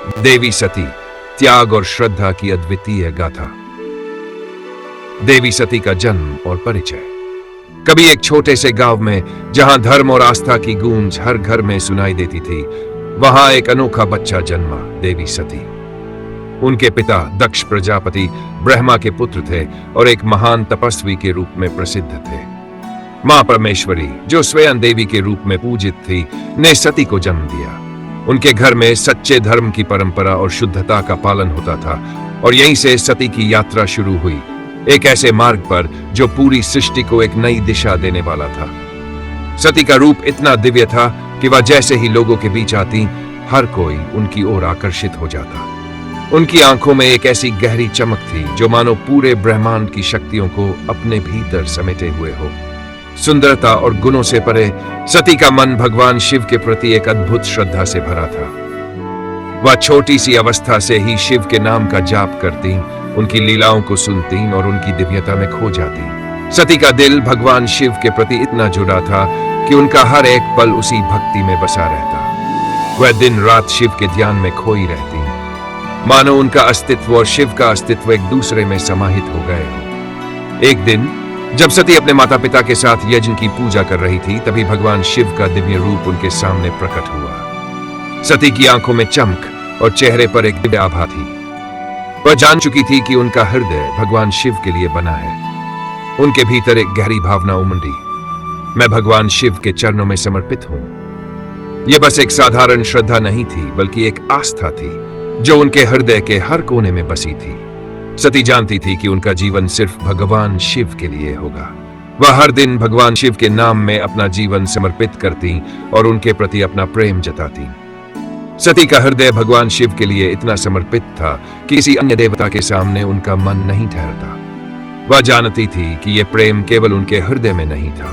देवी सती, त्याग और श्रद्धा की अद्वितीय गाथा। देवी सती का जन्म और परिचय। कभी एक छोटे से गांव में, जहां धर्म और आस्था की गूंज हर घर में सुनाई देती थी, वहां एक अनोखा बच्चा जन्मा, देवी सती। उनके पिता दक्ष प्रजापति ब्रह्मा के पुत्र थे और एक महान तपस्वी के रूप में प्रसिद्ध थे। मां परमेश्वरी, जो स्वयं देवी के रूप में पूजित थी, ने सती को जन्म दिया। उनके घर में सच्चे धर्म की परंपरा और शुद्धता का पालन होता था, और यहीं से सती की यात्रा शुरू हुई, एक ऐसे मार्ग पर जो पूरी सृष्टि को एक नई दिशा देने वाला था। सती का रूप इतना दिव्य था कि वह जैसे ही लोगों के बीच आती, हर कोई उनकी ओर आकर्षित हो जाता। उनकी आंखों में एक ऐसी गहरी चमक थी जो मानो पूरे ब्रह्मांड की शक्तियों को अपने भीतर समेटे हुए हो। सुंदरता और गुणों से परे सती का मन भगवान शिव के प्रति एक अद्भुत श्रद्धा से भरा था। वह छोटी सी अवस्था से ही शिव के नाम का जाप करती, उनकी लीलाओं को सुनती और उनकी दिव्यता में खो जाती। सती का दिल भगवान शिव के प्रति इतना जुड़ा था कि उनका हर एक पल उसी भक्ति में बसा रहता। वह दिन रात शिव के ध्यान में खोई रहती, मानो उनका अस्तित्व और शिव का अस्तित्व एक दूसरे में समाहित हो गए। एक दिन जब सती अपने माता पिता के साथ यज्ञ की पूजा कर रही थी, तभी भगवान शिव का दिव्य रूप उनके सामने प्रकट हुआ। सती की आंखों में चमक और चेहरे पर एक दिव्य आभा थी। वह जान चुकी थी कि उनका हृदय भगवान शिव के लिए बना है। उनके भीतर एक गहरी भावना उमड़ी, मैं भगवान शिव के चरणों में समर्पित हूं। यह बस एक साधारण श्रद्धा नहीं थी, बल्कि एक आस्था थी जो उनके हृदय के हर कोने में बसी थी। सती जानती थी कि उनका जीवन सिर्फ भगवान शिव के लिए होगा। वह हर दिन भगवान शिव के नाम में अपना जीवन समर्पित करती और उनके प्रति अपना प्रेम जताती। सती का हृदय भगवान शिव के लिए इतना समर्पित था कि किसी अन्य देवता के सामने उनका मन नहीं ठहरता। वह जानती थी कि यह प्रेम केवल उनके हृदय में नहीं था,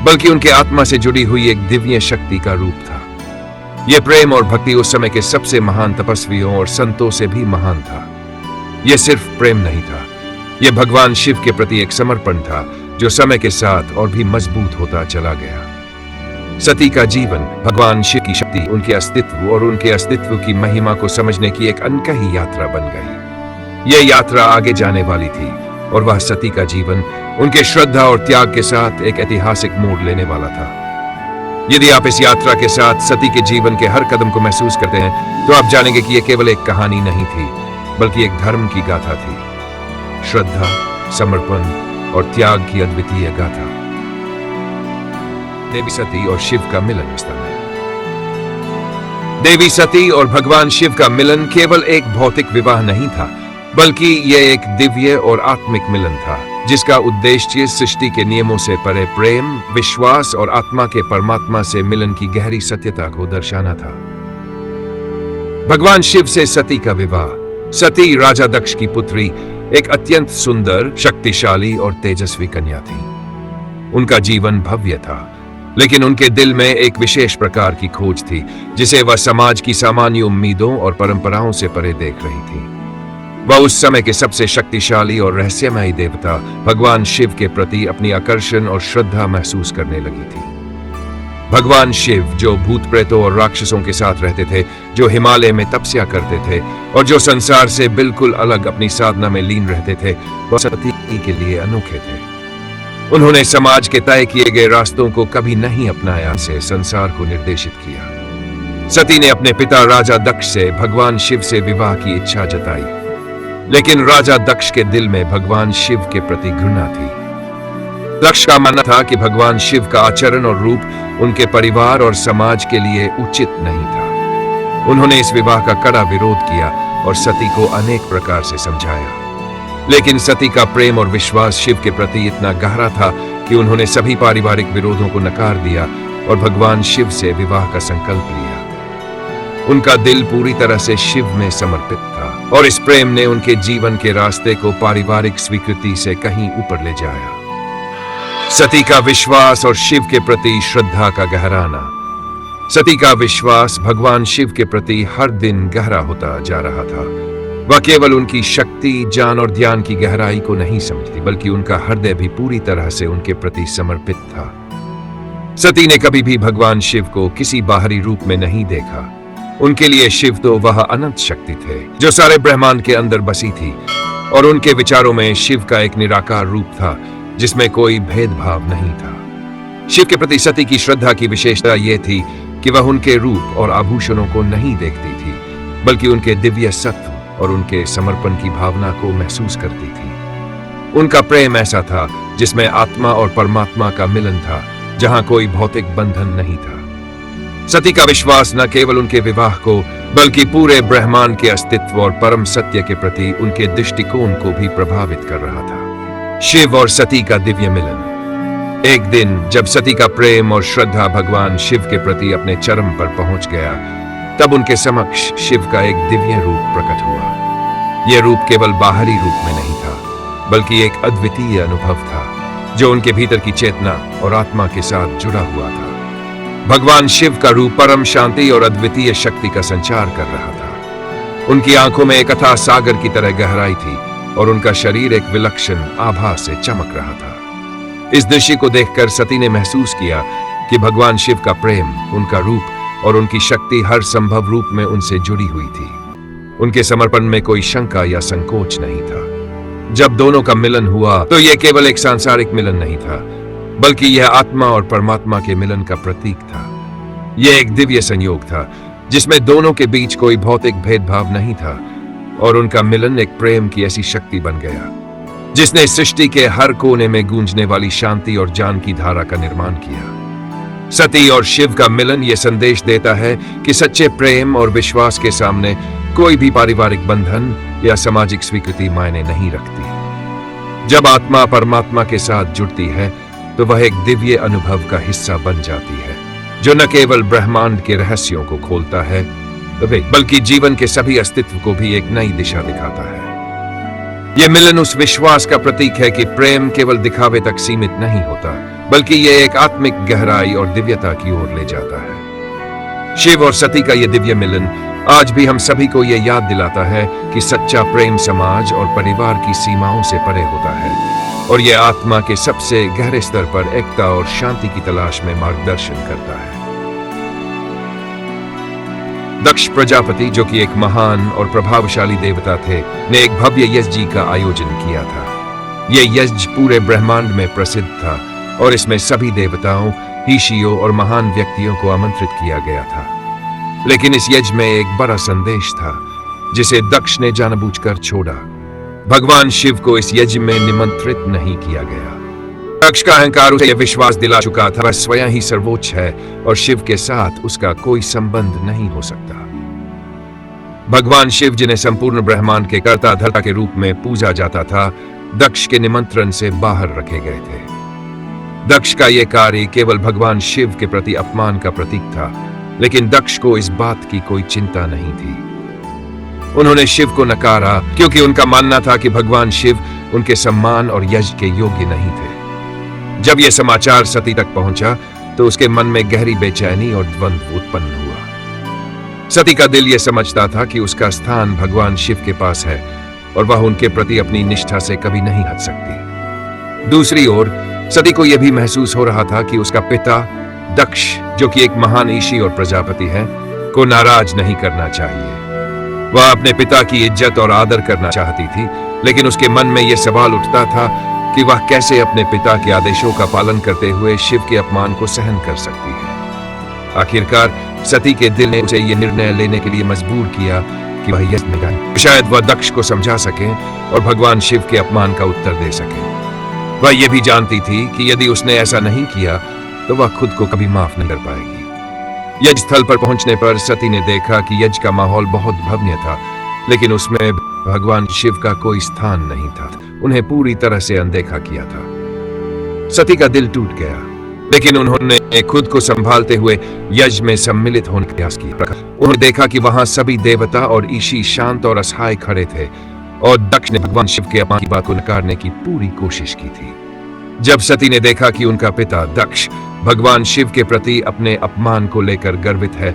बल्कि उनके आत्मा से जुड़ी हुई एक दिव्य शक्ति का रूप था। यह प्रेम और भक्ति उस समय के सबसे महान तपस्वियों और संतों से भी महान था। यह सिर्फ प्रेम नहीं था, यह भगवान शिव के प्रति एक समर्पण था जो समय के साथ और भी मजबूत होता चला गया। सती का जीवन भगवान शिव की शक्ति, उनके अस्तित्व और उनके अस्तित्व की महिमा को समझने की एक अनकही यात्रा बन गई। यह यात्रा आगे जाने वाली थी और वह सती का जीवन उनके श्रद्धा और त्याग के साथ एक ऐतिहासिक मोड़ लेने वाला था। यदि आप इस यात्रा के साथ सती के जीवन के हर कदम को महसूस करते हैं, तो आप जानेंगे कि यह केवल एक कहानी नहीं थी, बल्कि एक धर्म की गाथा थी। श्रद्धा, समर्पण और त्याग की अद्वितीय गाथा। देवी सती और शिव का मिलन स्थल। देवी सती और भगवान शिव का मिलन केवल एक भौतिक विवाह नहीं था, बल्कि यह एक दिव्य और आत्मिक मिलन था, जिसका उद्देश्य सृष्टि के नियमों से परे प्रेम, विश्वास और आत्मा के परमात्मा से मिलन की गहरी सत्यता को दर्शाना था। भगवान शिव से सती का विवाह। सती राजा दक्ष की पुत्री, एक अत्यंत सुंदर, शक्तिशाली और तेजस्वी कन्या थी। उनका जीवन भव्य था, लेकिन उनके दिल में एक विशेष प्रकार की खोज थी, जिसे वह समाज की सामान्य उम्मीदों और परंपराओं से परे देख रही थी। वह उस समय के सबसे शक्तिशाली और रहस्यमयी देवता भगवान शिव के प्रति अपनी आकर्षण और श्रद्धा महसूस करने लगी थी। भगवान शिव, जो भूत प्रेतों और राक्षसों के साथ रहते थे, जो हिमालय में तपस्या करते थे और जो संसार से बिल्कुल अलग अपनी साधना में लीन रहते थे, वह सती के लिए अनोखे थे। उन्होंने समाज के तय किए गए रास्तों को कभी नहीं अपनाया, से संसार को निर्देशित किया। सती ने अपने पिता राजा दक्ष से भगवान शिव से विवाह की इच्छा जताई, लेकिन राजा दक्ष के दिल में भगवान शिव के प्रति घृणा थी। दक्ष का मानना था कि भगवान शिव का आचरण और रूप उनके परिवार और समाज के लिए उचित नहीं था। उन्होंने इस विवाह का कड़ा विरोध किया और सती को अनेक प्रकार से समझाया, लेकिन सती का प्रेम और विश्वास शिव के प्रति इतना गहरा था कि उन्होंने सभी पारिवारिक विरोधों को नकार दिया और भगवान शिव से विवाह का संकल्प लिया। उनका दिल पूरी तरह से शिव में समर्पित था और इस प्रेम ने उनके जीवन के रास्ते को पारिवारिक स्वीकृति से कहीं ऊपर ले जाया। सती का विश्वास और शिव के प्रति श्रद्धा का गहराना। सती का विश्वास भगवान शिव के प्रति हर दिन गहरा होता जा रहा था। वह केवल उनकी शक्ति, जान और ध्यान की गहराई को नहीं समझती, बल्कि उनका हृदय भी पूरी तरह से उनके प्रति समर्पित था। सती ने कभी भी भगवान शिव को किसी बाहरी रूप में नहीं देखा। उनके लिए शिव तो वह अनंत शक्ति थे जो सारे ब्रह्मांड के अंदर बसी थी, और उनके विचारों में शिव का एक निराकार रूप था जिसमें कोई भेदभाव नहीं था। शिव के प्रति सती की श्रद्धा की विशेषता यह थी कि वह उनके रूप और आभूषणों को नहीं देखती थी, बल्कि उनके दिव्य सत्व और उनके समर्पण की भावना को महसूस करती थी। उनका प्रेम ऐसा था जिसमें आत्मा और परमात्मा का मिलन था, जहां कोई भौतिक बंधन नहीं था। सती का विश्वास न केवल उनके विवाह को, बल्कि पूरे ब्रह्मांड के अस्तित्व और परम सत्य के प्रति उनके दृष्टिकोण को भी प्रभावित कर रहा था। शिव और सती का दिव्य मिलन। एक दिन जब सती का प्रेम और श्रद्धा भगवान शिव के प्रति अपने चरम पर पहुंच गया, तब उनके समक्ष शिव का एक दिव्य रूप प्रकट हुआ। यह रूप केवल बाहरी रूप में नहीं था, बल्कि एक अद्वितीय अनुभव था जो उनके भीतर की चेतना और आत्मा के साथ जुड़ा हुआ था। भगवान शिव का रूप परम शांति और अद्वितीय शक्ति का संचार कर रहा था। उनकी आंखों में एक अथाह सागर की तरह गहराई थी और उनका शरीर एक विलक्षण आभा से चमक रहा था। इस दृश्य को देखकर सती ने महसूस किया कि भगवान शिव का प्रेम, उनका रूप और उनकी शक्ति हर संभव रूप में उनसे जुड़ी हुई थी। उनके समर्पण में कोई शंका या संकोच नहीं था। जब दोनों का मिलन हुआ तो यह केवल एक सांसारिक मिलन नहीं था, बल्कि यह आत्मा और परमात्मा के मिलन का प्रतीक था। यह एक दिव्य संयोग था जिसमें दोनों के बीच कोई भौतिक भेदभाव नहीं था, और उनका मिलन एक प्रेम की ऐसी शक्ति बन गया जिसने सृष्टि के हर कोने में गूंजने वाली शांति और ज्ञान की धारा का निर्माण किया। सती और शिव का मिलन यह संदेश देता है कि सच्चे प्रेम और विश्वास के सामने कोई भी पारिवारिक बंधन या सामाजिक स्वीकृति मायने नहीं रखती। जब आत्मा परमात्मा के साथ जुड़ती है तो वह एक दिव्य अनुभव का हिस्सा बन जाती है, जो न केवल ब्रह्मांड के रहस्यों को खोलता है, बल्कि जीवन के सभी अस्तित्व को भी एक नई दिशा दिखाता है। यह मिलन उस विश्वास का प्रतीक है कि प्रेम केवल दिखावे तक सीमित नहीं होता, बल्कि यह एक आत्मिक गहराई और दिव्यता की ओर ले जाता है। शिव और सती का यह दिव्य मिलन आज भी हम सभी को यह याद दिलाता है कि सच्चा प्रेम समाज और परिवार की सीमाओं से परे होता है, और यह आत्मा के सबसे गहरे स्तर पर एकता और शांति की तलाश में मार्गदर्शन करता है। दक्ष प्रजापति, जो कि एक महान और प्रभावशाली देवता थे, ने एक भव्य यज्ञ का आयोजन किया था। यह यज्ञ पूरे ब्रह्मांड में प्रसिद्ध था और इसमें सभी देवताओं, ऋषियों और महान व्यक्तियों को आमंत्रित किया गया था। लेकिन इस यज्ञ में एक बड़ा संदेश था जिसे दक्ष ने जानबूझकर छोड़ा। भगवान शिव को इस यज्ञ में निमंत्रित नहीं किया गया। दक्ष का अहंकार उसे यह विश्वास दिला चुका था वह स्वयं ही सर्वोच्च है और शिव के साथ उसका कोई संबंध नहीं हो सकता। भगवान शिव, जिन्हें संपूर्ण ब्रह्मांड के कर्ता धर्ता के रूप में पूजा जाता था, दक्ष के निमंत्रण से बाहर रखे गए थे। दक्ष का यह कार्य केवल भगवान शिव के प्रति अपमान का प्रतीक था, लेकिन दक्ष को इस बात की कोई चिंता नहीं थी। उन्होंने शिव को नकारा क्योंकि उनका मानना था कि भगवान शिव उनके सम्मान और यज्ञ के योग्य नहीं थे। जब यह समाचार सती तक पहुंचा तो उसके मन में गहरी बेचैनी और द्वंद्व उत्पन्न हुआ। सती का दिल यह समझता था कि उसका स्थान भगवान शिव के पास है और वह उनके प्रति अपनी निष्ठा से कभी नहीं हट सकती। दूसरी ओर सती को यह भी महसूस हो रहा था कि उसका पिता दक्ष, जो कि एक महान ऋषि और प्रजापति है, को नाराज नहीं करना चाहिए। वह अपने पिता की इज्जत और आदर करना चाहती थी, लेकिन उसके मन में यह सवाल उठता था कि वह कैसे अपने पिता के आदेशों का पालन करते हुए शिव के अपमान को सहन कर सकती है। आखिरकार सती के दिल ने उसे यह निर्णय लेने के लिए मजबूर किया कि वह यज्ञ में जाए, शायद वह दक्ष को समझा सके और भगवान शिव के अपमान का उत्तर दे सके। वह यह भी जानती थी कि यदि उसने ऐसा नहीं किया तो वह खुद को कभी माफ नहीं कर पाएगी। यज्ञ स्थल पर पहुंचने पर सती ने देखा कि यज्ञ का माहौल बहुत भव्य था, लेकिन उसमें भगवान शिव का कोई स्थान नहीं था। उन्हें पूरी तरह से अनदेखा किया था। सती का दिल टूट गया, लेकिन उन्होंने खुद को संभालते हुए यज्ञ में सम्मिलित होने का प्रयास किया। उन्होंने देखा कि वहां सभी देवता और ऋषि शांत और असहाय खड़े थे, और दक्ष ने भगवान शिव के अपमान की बात को नकारने की पूरी कोशिश की थी। जब सती ने देखा कि उनका पिता दक्ष भगवान शिव के प्रति अपने अपमान को लेकर गर्वित है,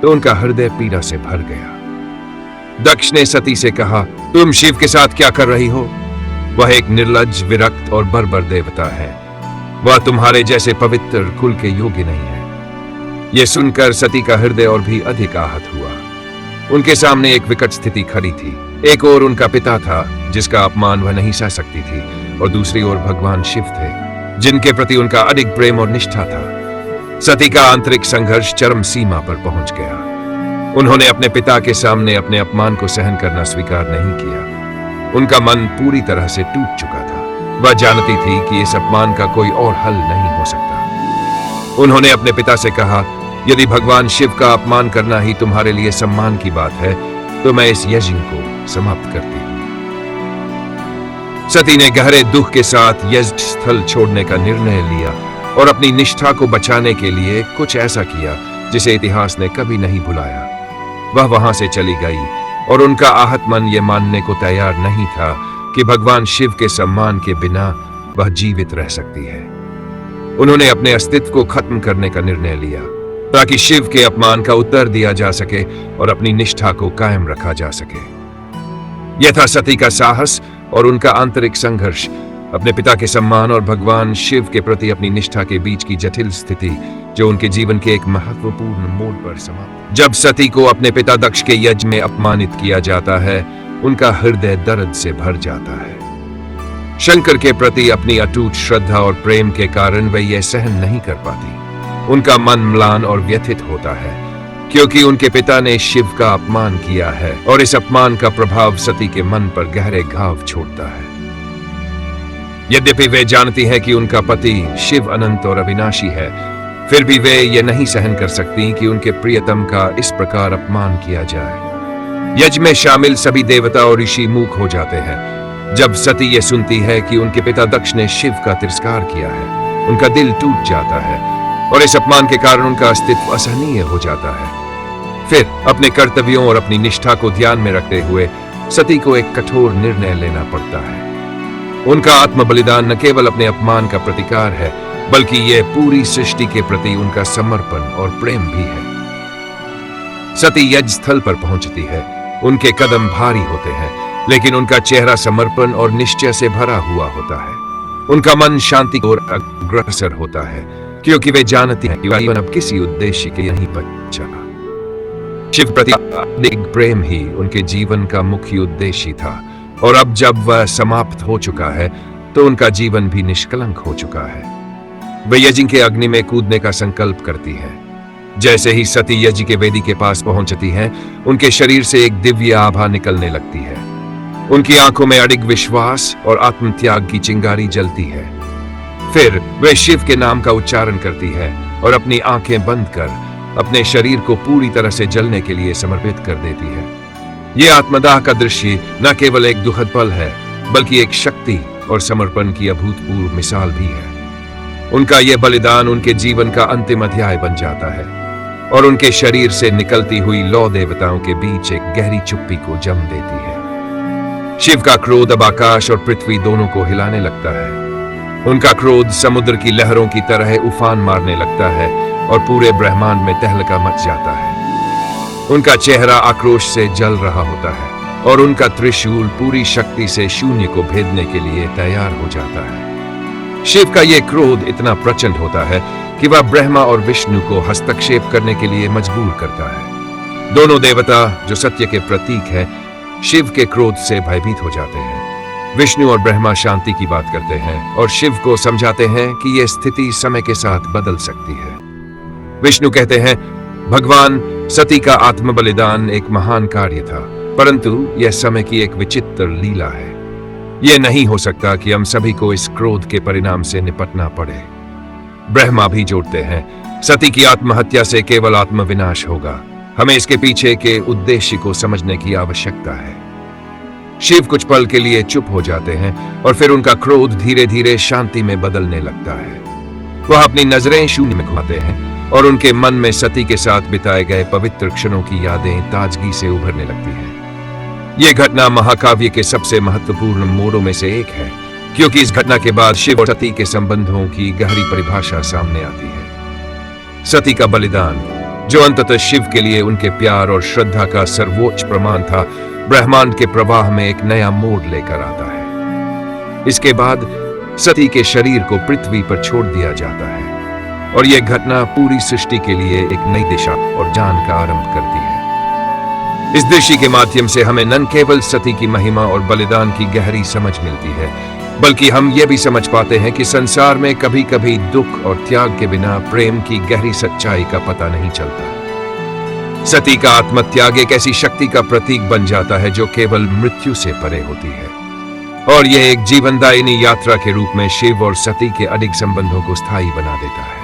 तो उनका हृदय पीड़ा से भर गया। दक्ष ने सती से कहा, तुम शिव के साथ क्या कर रही हो? वह एक निर्लज्ज, विरक्त और बर्बर देवता है। वह तुम्हारे जैसे पवित्र कुल के योग्य नहीं है। यह सुनकर सती का हृदय और भी अधिक आहत हुआ। उनके सामने एक विकट स्थिति खड़ी थी। एक ओर उनका पिता था जिसका अपमान वह नहीं सह सकती थी, और दूसरी ओर भगवान शिव थे जिनके प्रति उनका अडिग प्रेम और निष्ठा था। सती का आंतरिक संघर्ष चरम सीमा पर पहुंच गया। उन्होंने अपने पिता के सामने अपने अपमान को सहन करना स्वीकार नहीं किया। उनका मन पूरी तरह से टूट चुका था। वह जानती थी कि इस अपमान का कोई और हल नहीं हो सकता। उन्होंने अपने पिता से कहा, यदि भगवान शिव का अपमान करना ही तुम्हारे लिए सम्मान की बात है तो मैं इस यज्ञ को समाप्त करती हूं। सती ने गहरे दुख के साथ यज्ञ स्थल छोड़ने का निर्णय लिया और अपनी निष्ठा को बचाने के लिए कुछ ऐसा किया जिसे इतिहास ने कभी नहीं भुलाया। वह वहां से चली गई और उनका आहत मन यह मानने को तैयार नहीं था कि भगवान शिव के सम्मान के बिना वह जीवित रह सकती है। उन्होंने अपने अस्तित्व को खत्म करने का निर्णय लिया ताकि शिव के अपमान का उत्तर दिया जा सके और अपनी निष्ठा को कायम रखा जा सके। यह था सती का साहस और उनका आंतरिक संघर्ष, अपने पिता के सम्मान और भगवान शिव के प्रति अपनी निष्ठा के बीच की जटिल स्थिति जो उनके जीवन के एक महत्वपूर्ण मोड़ पर समाप्त। जब सती को अपने पिता दक्ष के यज्ञ में अपमानित किया जाता है, उनका हृदय दर्द से भर जाता है। शंकर के प्रति अपनी अटूट श्रद्धा और प्रेम के कारण वे यह सहन नहीं कर पाती। उनका मन म्लान और व्यथित होता है क्योंकि उनके पिता ने शिव का अपमान किया है और इस अपमान का प्रभाव सती के मन पर गहरे घाव छोड़ता है। यद्यपि वे जानती हैं कि उनका पति शिव अनंत और अविनाशी है, फिर भी वे ये नहीं सहन कर सकती कि उनके प्रियतम का इस प्रकार अपमान किया जाए। यज्ञ में शामिल सभी देवता और ऋषि मूक हो जाते हैं जब सती ये सुनती है कि उनके पिता दक्ष ने शिव का तिरस्कार किया है। उनका दिल टूट जाता है और इस अपमान के कारण उनका अस्तित्व असहनीय हो जाता है। फिर अपने कर्तव्यों और अपनी निष्ठा को ध्यान में रखते हुए सती को एक कठोर निर्णय लेना पड़ता है। उनका आत्म बलिदान न केवल अपने अपमान का प्रतिकार है, बल्कि यह पूरी सृष्टि के प्रति उनका समर्पण और प्रेम भी है। सती यज्ञ स्थल पर पहुंचती है। उनके कदम भारी होते हैं, लेकिन उनका चेहरा समर्पण और निश्चय से भरा हुआ होता है। उनका मन शांति की ओर अग्रसर होता है क्योंकि वे जानती हैं कि जीवन अब किसी उद्देश्य के नहीं बचा। शिव प्रति अडिग प्रेम ही उनके जीवन का मुख्य उद्देश्य था, और अब जब वह समाप्त हो चुका है तो उनका जीवन भी निष्कलंक हो चुका है। वे यज्ञ के अग्नि में कूदने का संकल्प करती हैं। जैसे ही सती यज्ञ के वेदी के पास पहुंचती हैं, उनके शरीर से एक दिव्य आभा निकलने लगती है। उनकी आंखों में अडिग विश्वास और आत्मत्याग की चिंगारी जलती है। फिर वे शिव के नाम का उच्चारण करती है और अपनी आंखें बंद कर अपने शरीर को पूरी तरह से जलने के लिए समर्पित कर देती है। यह आत्मदाह का दृश्य न केवल एक दुखद पल है, बल्कि एक शक्ति और समर्पण की अभूतपूर्व मिसाल भी है। उनका यह बलिदान उनके जीवन का अंतिम अध्याय बन जाता है और उनके शरीर से निकलती हुई लौ देवताओं के बीच एक गहरी चुप्पी को जम देती है। शिव का क्रोध अब आकाश और पृथ्वी दोनों को हिलाने लगता है। उनका क्रोध समुद्र की लहरों की तरह उफान मारने लगता है और पूरे ब्रह्मांड में तहलका मच जाता है। उनका चेहरा आक्रोश से जल रहा होता है और उनका त्रिशूल पूरी शक्ति से शून्य को भेदने के लिए तैयार हो जाता है। शिव का यह क्रोध इतना प्रचंड होता है कि वह ब्रह्मा और विष्णु को हस्तक्षेप करने के लिए मजबूर करता है। दोनों देवता जो सत्य के प्रतीक हैं, शिव के क्रोध से भयभीत हो जाते हैं। विष्णु और ब्रह्मा शांति की बात करते हैं और शिव को समझाते हैं कि यह स्थिति समय के साथ बदल सकती है। विष्णु कहते हैं, भगवान, सती का आत्म बलिदान एक महान कार्य था, परंतु यह समय की एक विचित्र लीला है। यह नहीं हो सकता कि हम सभी को इस क्रोध के परिणाम से निपटना पड़े। ब्रह्मा भी जोड़ते हैं, सती की आत्महत्या से केवल आत्मविनाश होगा। हमें इसके पीछे के उद्देश्य को समझने की आवश्यकता है। शिव कुछ पल के लिए चुप हो जाते हैं और फिर उनका क्रोध धीरे धीरे शांति में बदलने लगता है। वह अपनी नजरें शून्य में घुमाते हैं और उनके मन में सती के साथ बिताए गए पवित्र क्षणों की यादें ताजगी से उभरने लगती हैं। यह घटना महाकाव्य के सबसे महत्वपूर्ण मोड़ों में से एक है, क्योंकि इस घटना के बाद शिव और सती के संबंधों की गहरी परिभाषा सामने आती है। सती का बलिदान, जो अंततः शिव के लिए उनके प्यार और श्रद्धा का सर्वोच्च प्रमाण था, ब्रह्मांड के प्रवाह में एक नया मोड़ लेकर आता है। इसके बाद सती के शरीर को पृथ्वी पर छोड़ दिया जाता है और यह घटना पूरी सृष्टि के लिए एक नई दिशा और जान का आरंभ करती है। इस दृश्य के माध्यम से हमें न केवल सती की महिमा और बलिदान की गहरी समझ मिलती है, बल्कि हम यह भी समझ पाते हैं कि संसार में कभी कभी दुख और त्याग के बिना प्रेम की गहरी सच्चाई का पता नहीं चलता। सती का आत्मत्याग एक ऐसी शक्ति का प्रतीक बन जाता है जो केवल मृत्यु से परे होती है, और यह एक जीवनदायिनी यात्रा के रूप में शिव और सती के अडिग संबंधों को स्थायी बना देता है।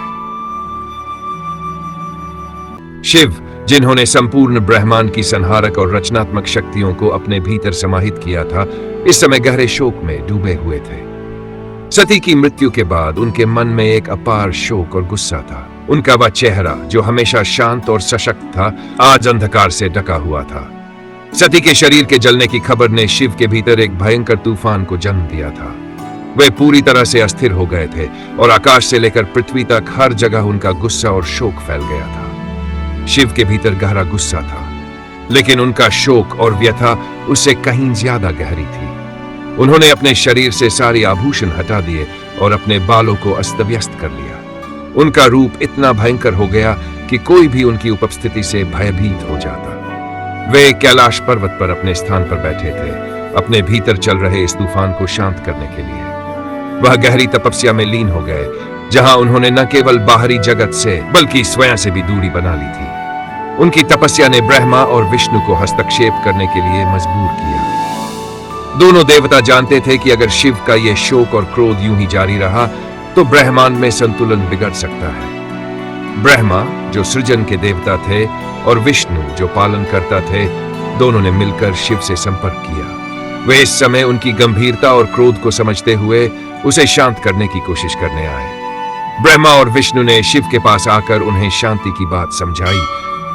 शिव, जिन्होंने संपूर्ण ब्रह्मांड की संहारक और रचनात्मक शक्तियों को अपने भीतर समाहित किया था, इस समय गहरे शोक में डूबे हुए थे। सती की मृत्यु के बाद उनके मन में एक अपार शोक और गुस्सा था। उनका वह चेहरा जो हमेशा शांत और सशक्त था, आज अंधकार से ढका हुआ था। सती के शरीर के जलने की खबर ने शिव के भीतर एक भयंकर तूफान को जन्म दिया था। वे पूरी तरह से अस्थिर हो गए थे और आकाश से लेकर पृथ्वी तक हर जगह उनका गुस्सा और शोक फैल गया था। शिव के भीतर गहरा गुस्सा था, लेकिन उनका शोक और व्यथा उससे कहीं ज्यादा गहरी थी। उन्होंने अपने शरीर से सारे आभूषण हटा दिए और अपने बालों को अस्त व्यस्त कर लिया। उनका रूप इतना भयंकर हो गया कि कोई भी उनकी उपस्थिति से भयभीत हो जाता। वे कैलाश पर्वत पर अपने स्थान पर बैठे थे, अपने भीतर चल रहे इस तूफान को शांत करने के लिए। वह गहरी तपस्या में लीन हो गए, जहां उन्होंने न केवल बाहरी जगत से बल्कि स्वयं से भी दूरी बना ली थी। उनकी तपस्या ने ब्रह्मा और विष्णु को हस्तक्षेप करने के लिए मजबूर किया। दोनों देवता जानते थे कि अगर शिव का यह शोक और क्रोध यूं ही जारी रहा तो ब्रह्मांड में संतुलन बिगड़ सकता है। ब्रह्मा, जो सृजन के देवता थे, और विष्णु, जो पालन करता थे, दोनों ने मिलकर शिव से संपर्क किया। वे इस समय उनकी गंभीरता और क्रोध को समझते हुए उसे शांत करने की कोशिश करने आए। ब्रह्मा और विष्णु ने शिव के पास आकर उन्हें शांति की बात समझाई,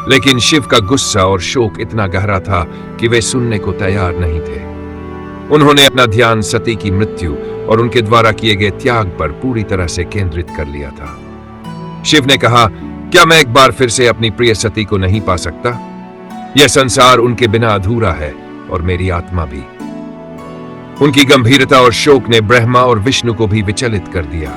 लेकिन शिव का गुस्सा और शोक इतना गहरा था कि वे सुनने को तैयार नहीं थे। उन्होंने अपना ध्यान सती की मृत्यु और उनके द्वारा किए गए त्याग पर पूरी तरह से केंद्रित कर लिया था। शिव ने कहा, क्या मैं एक बार फिर से अपनी प्रिय सती को नहीं पा सकता? यह संसार उनके बिना अधूरा है और मेरी आत्मा भी। उनकी गंभीरता और शोक ने ब्रह्मा और विष्णु को भी विचलित कर दिया।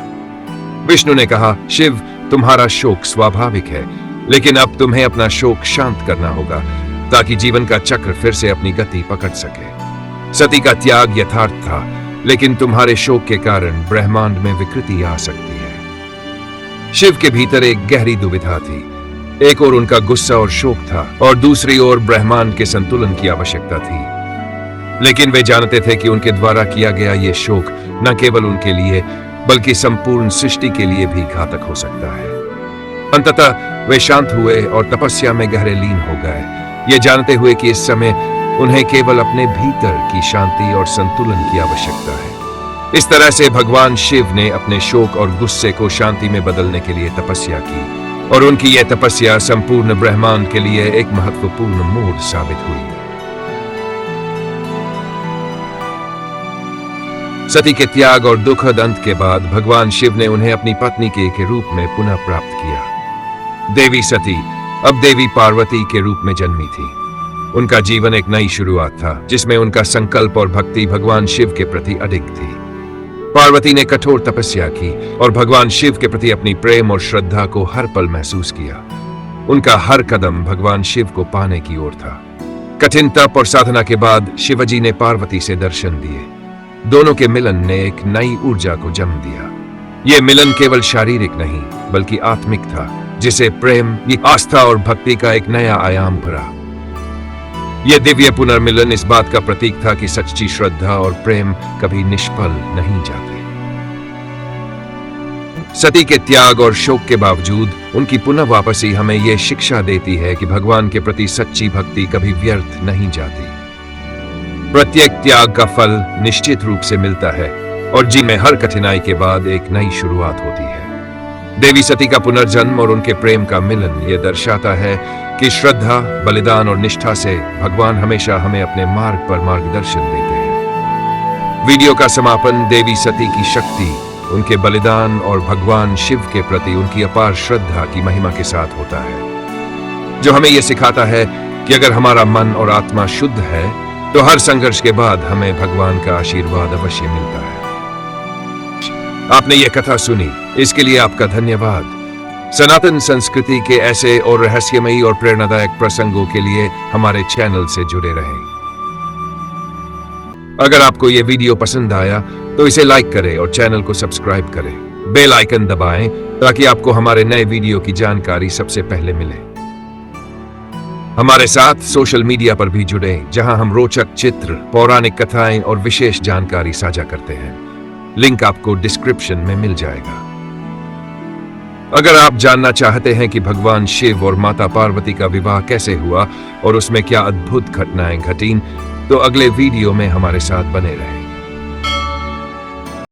विष्णु ने कहा, शिव, तुम्हारा शोक स्वाभाविक है, लेकिन अब तुम्हें अपना शोक शांत करना होगा ताकि जीवन का चक्र फिर से अपनी गति पकड़ सके। सती का त्याग यथार्थ था, लेकिन तुम्हारे शोक के कारण ब्रह्मांड में विकृति आ सकती है। शिव के भीतर एक गहरी दुविधा थी। एक ओर उनका गुस्सा और शोक था और दूसरी ओर ब्रह्मांड के संतुलन की आवश्यकता थी। लेकिन वे जानते थे कि उनके द्वारा किया गया ये शोक न केवल उनके लिए बल्कि संपूर्ण सृष्टि के लिए भी घातक हो सकता है। अंततः वे शांत हुए और तपस्या में गहरे लीन हो गए, ये जानते हुए कि इस समय उन्हें केवल अपने भीतर की शांति और संतुलन की आवश्यकता है। इस तरह से भगवान शिव ने अपने शोक और गुस्से को शांति में बदलने के लिए तपस्या की, और उनकी यह तपस्या संपूर्ण ब्रह्मांड के लिए एक महत्वपूर्ण मोड़ साबित हुई। सती के त्याग और दुखद अंत के बाद भगवान शिव ने उन्हें अपनी पत्नी के रूप में पुनः प्राप्त किया। देवी सती अब देवी पार्वती के रूप में जन्मी थी। उनका जीवन एक नई शुरुआत था, जिसमें उनका संकल्प और भक्ति भगवान शिव के प्रति अडिग थी। पार्वती ने कठोर तपस्या की और भगवान शिव के प्रति अपनी प्रेम और श्रद्धा को हर पल महसूस किया। उनका हर कदम भगवान शिव को पाने की ओर था। कठिन तप और साधना के बाद शिवजी ने पार्वती से दर्शन दिए। दोनों के मिलन ने एक नई ऊर्जा को जन्म दिया। यह मिलन केवल शारीरिक नहीं बल्कि आत्मिक था, जिसे प्रेम, आस्था और भक्ति का एक नया आयाम भरा। यह दिव्य पुनर्मिलन इस बात का प्रतीक था कि सच्ची श्रद्धा और प्रेम कभी निष्फल नहीं जाते। सती के त्याग और शोक के बावजूद उनकी पुनः वापसी हमें यह शिक्षा देती है कि भगवान के प्रति सच्ची भक्ति कभी व्यर्थ नहीं जाती। प्रत्येक त्याग का फल निश्चित रूप से मिलता है और जीवन में हर कठिनाई के बाद एक नई शुरुआत होती है। देवी सती का पुनर्जन्म और उनके प्रेम का मिलन यह दर्शाता है कि श्रद्धा, बलिदान और निष्ठा से भगवान हमेशा हमें अपने मार्ग पर मार्गदर्शन देते हैं। वीडियो का समापन देवी सती की शक्ति, उनके बलिदान और भगवान शिव के प्रति उनकी अपार श्रद्धा की महिमा के साथ होता है, जो हमें यह सिखाता है कि अगर हमारा मन और आत्मा शुद्ध है तो हर संघर्ष के बाद हमें भगवान का आशीर्वाद अवश्य मिलता है। आपने यह कथा सुनी, इसके लिए आपका धन्यवाद। सनातन संस्कृति के ऐसे और रहस्यमयी और प्रेरणादायक प्रसंगों के लिए हमारे चैनल से जुड़े रहें। अगर आपको यह वीडियो पसंद आया तो इसे लाइक करें और चैनल को सब्सक्राइब करें। बेल आइकन दबाएं ताकि आपको हमारे नए वीडियो की जानकारी सबसे पहले मिले। हमारे साथ सोशल मीडिया पर भी जुड़ें, जहां हम रोचक चित्र, पौराणिक कथाएं और विशेष जानकारी साझा करते हैं। लिंक आपको डिस्क्रिप्शन में मिल जाएगा। अगर आप जानना चाहते हैं कि भगवान शिव और माता पार्वती का विवाह कैसे हुआ और उसमें क्या अद्भुत घटनाएं घटीं, तो अगले वीडियो में हमारे साथ बने रहें।